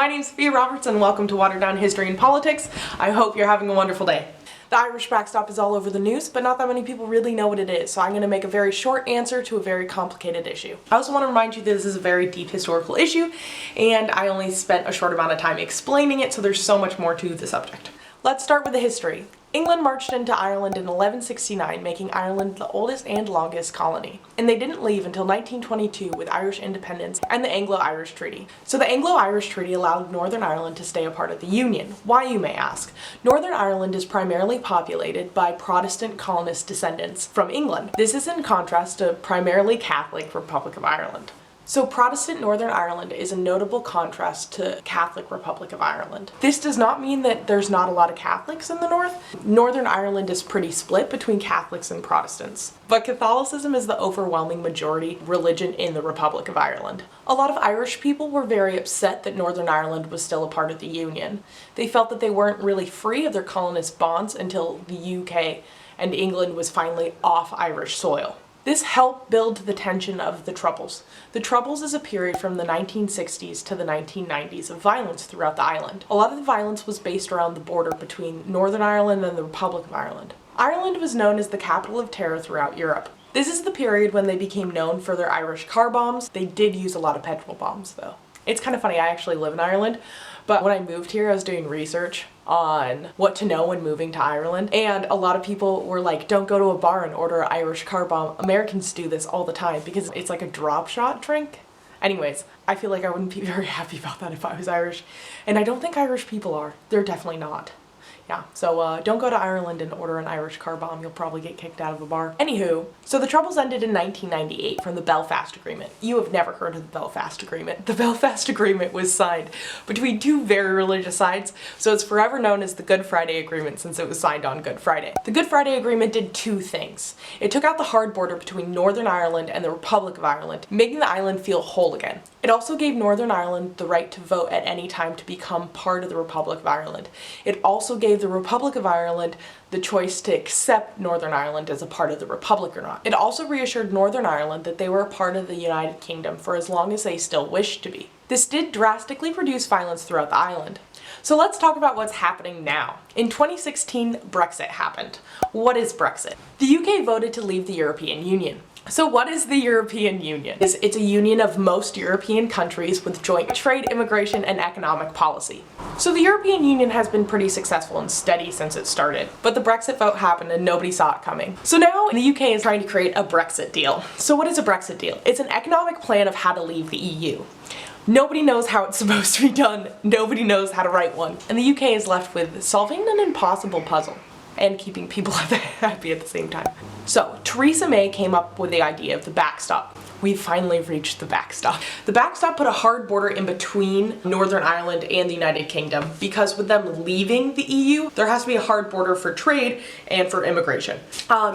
My name's Sophia Roberts and welcome to Watered Down History and Politics. I hope you're having a wonderful day. The Irish Backstop is all over the news, but not that many people really know what it is, so I'm going to make a very short answer to a very complicated issue. I also want to remind you that this is a very deep historical issue, and I only spent a short amount of time explaining it, so there's so much more to the subject. Let's start with the history. England marched into Ireland in 1169, making Ireland the oldest and longest colony. And they didn't leave until 1922 with Irish independence and the Anglo-Irish Treaty. So the Anglo-Irish Treaty allowed Northern Ireland to stay a part of the Union. Why, you may ask? Northern Ireland is primarily populated by Protestant colonist descendants from England. This is in contrast to primarily Catholic Republic of Ireland. So Protestant Northern Ireland is a notable contrast to Catholic Republic of Ireland. This does not mean that there's not a lot of Catholics in the north. Northern Ireland is pretty split between Catholics and Protestants. But Catholicism is the overwhelming majority religion in the Republic of Ireland. A lot of Irish people were very upset that Northern Ireland was still a part of the Union. They felt that they weren't really free of their colonist bonds until the UK and England was finally off Irish soil. This helped build the tension of the Troubles. The Troubles is a period from the 1960s to the 1990s of violence throughout the island. A lot of the violence was based around the border between Northern Ireland and the Republic of Ireland. Ireland was known as the capital of terror throughout Europe. This is the period when they became known for their Irish car bombs. They did use a lot of petrol bombs though. It's kind of funny, I actually live in Ireland, but when I moved here I was doing research on what to know when moving to Ireland, and a lot of people were like, don't go to a bar and order an Irish car bomb. Americans do this all the time because it's like a drop shot drink. Anyways, I feel like I wouldn't be very happy about that if I was Irish, and I don't think Irish people are. They're definitely not. Yeah, so don't go to Ireland and order an Irish car bomb. You'll probably get kicked out of a bar. Anywho, so the Troubles ended in 1998 from the Belfast Agreement. You have never heard of the Belfast Agreement. The Belfast Agreement was signed between two very religious sides, so it's forever known as the Good Friday Agreement since it was signed on Good Friday. The Good Friday Agreement did two things. It took out the hard border between Northern Ireland and the Republic of Ireland, making the island feel whole again. It also gave Northern Ireland the right to vote at any time to become part of the Republic of Ireland. It also gave the Republic of Ireland the choice to accept Northern Ireland as a part of the Republic or not. It also reassured Northern Ireland that they were a part of the United Kingdom for as long as they still wished to be. This did drastically reduce violence throughout the island. So let's talk about what's happening now. In 2016, Brexit happened. What is Brexit? The UK voted to leave the European Union. So what is the European Union? It's a union of most European countries with joint trade, immigration, and economic policy. So the European Union has been pretty successful and steady since it started, but the Brexit vote happened and nobody saw it coming. So now the UK is trying to create a Brexit deal. So what is a Brexit deal? It's an economic plan of how to leave the EU. Nobody knows how it's supposed to be done. Nobody knows how to write one. And the UK is left with solving an impossible puzzle and keeping people happy at the same time. So Theresa May came up with the idea of the backstop. We've finally reached the backstop. The backstop put a hard border in between Northern Ireland and the United Kingdom because with them leaving the EU, there has to be a hard border for trade and for immigration.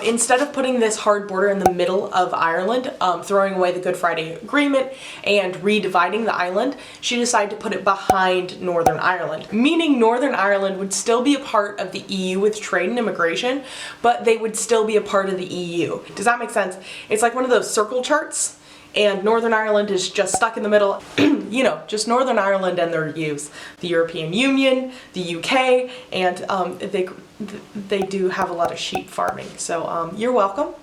Instead of putting this hard border in the middle of Ireland, throwing away the Good Friday Agreement and redividing the island, she decided to put it behind Northern Ireland, meaning Northern Ireland would still be a part of the EU with trade and immigration, but they would still be a part of the EU. Does that make sense? It's like one of those circle charts, and Northern Ireland is just stuck in the middle. You know, just Northern Ireland and their use. The European Union, the UK, and they do have a lot of sheep farming. So you're welcome.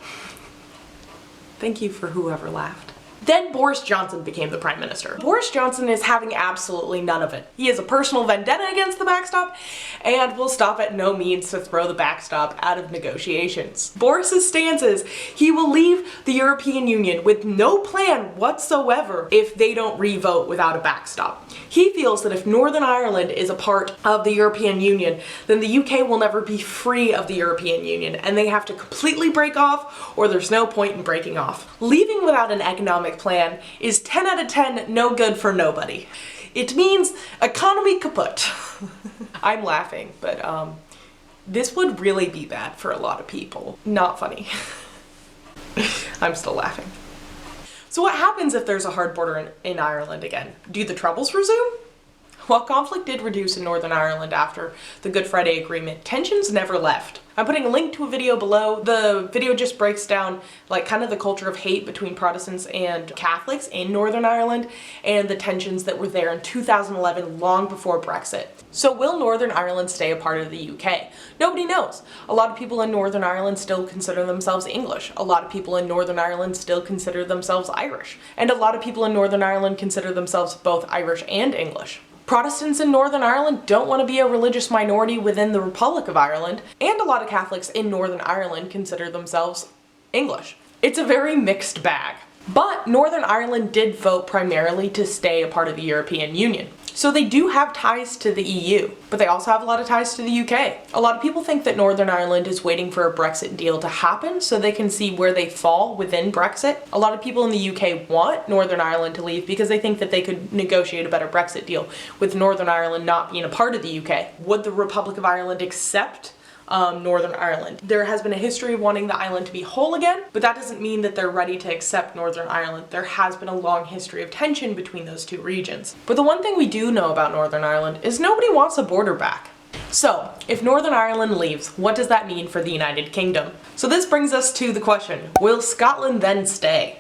Thank you for whoever laughed. Then Boris Johnson became the Prime Minister. Boris Johnson is having absolutely none of it. He has a personal vendetta against the backstop and will stop at no means to throw the backstop out of negotiations. Boris's stance is he will leave the European Union with no plan whatsoever if they don't re-vote without a backstop. He feels that if Northern Ireland is a part of the European Union, then the UK will never be free of the European Union and they have to completely break off or there's no point in breaking off. Leaving without an economic plan is 10 out of 10 no good for nobody. It means economy kaput. I'm laughing, but this would really be bad for a lot of people. Not funny. I'm still laughing. So what happens if there's a hard border in Ireland again? Do the Troubles resume? While conflict did reduce in Northern Ireland after the Good Friday Agreement, tensions never left. I'm putting a link to a video below. The video just breaks down like kind of the culture of hate between Protestants and Catholics in Northern Ireland and the tensions that were there in 2011, long before Brexit. So will Northern Ireland stay a part of the UK? Nobody knows. A lot of people in Northern Ireland still consider themselves English. A lot of people in Northern Ireland still consider themselves Irish. And a lot of people in Northern Ireland consider themselves both Irish and English. Protestants in Northern Ireland don't want to be a religious minority within the Republic of Ireland, and a lot of Catholics in Northern Ireland consider themselves English. It's a very mixed bag. But Northern Ireland did vote primarily to stay a part of the European Union. So they do have ties to the EU, but they also have a lot of ties to the UK. A lot of people think that Northern Ireland is waiting for a Brexit deal to happen so they can see where they fall within Brexit. A lot of people in the UK want Northern Ireland to leave because they think that they could negotiate a better Brexit deal with Northern Ireland not being a part of the UK. Would the Republic of Ireland accept Northern Ireland? There has been a history of wanting the island to be whole again, but that doesn't mean that they're ready to accept Northern Ireland. There has been a long history of tension between those two regions. But the one thing we do know about Northern Ireland is nobody wants a border back. So, if Northern Ireland leaves, what does that mean for the United Kingdom? So this brings us to the question, will Scotland then stay?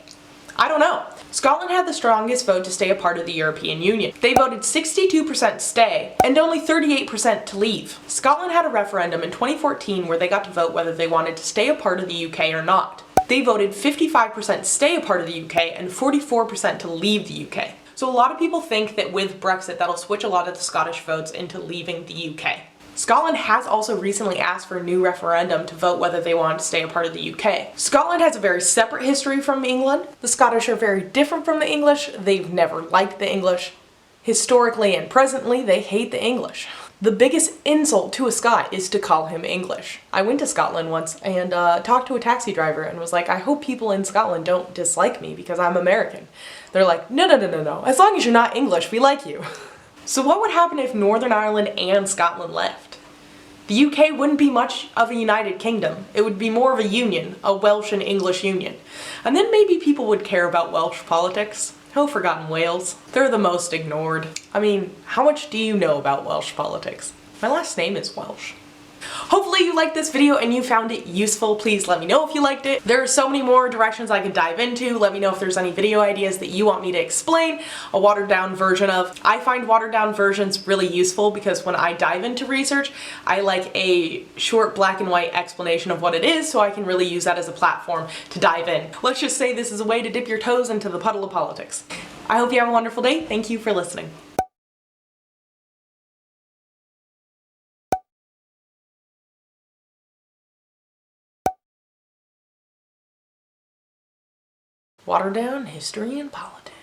I don't know. Scotland had the strongest vote to stay a part of the European Union. They voted 62% stay and only 38% to leave. Scotland had a referendum in 2014 where they got to vote whether they wanted to stay a part of the UK or not. They voted 55% stay a part of the UK and 44% to leave the UK. So a lot of people think that with Brexit that'll switch a lot of the Scottish votes into leaving the UK. Scotland has also recently asked for a new referendum to vote whether they want to stay a part of the UK. Scotland has a very separate history from England. The Scottish are very different from the English. They've never liked the English. Historically and presently, they hate the English. The biggest insult to a Scot is to call him English. I went to Scotland once and talked to a taxi driver and was like, I hope people in Scotland don't dislike me because I'm American. They're like, no, no, no, no, no. As long as you're not English, we like you. So what would happen if Northern Ireland and Scotland left? The UK wouldn't be much of a United Kingdom. It would be more of a union, a Welsh and English union. And then maybe people would care about Welsh politics. Oh, forgotten Wales. They're the most ignored. I mean, how much do you know about Welsh politics? My last name is Welsh. Hopefully you liked this video and you found it useful. Please let me know if you liked it. There are so many more directions I could dive into. Let me know if there's any video ideas that you want me to explain a watered down version of. I find watered down versions really useful because when I dive into research, I like a short black and white explanation of what it is so I can really use that as a platform to dive in. Let's just say this is a way to dip your toes into the puddle of politics. I hope you have a wonderful day. Thank you for listening. Water down history and politics.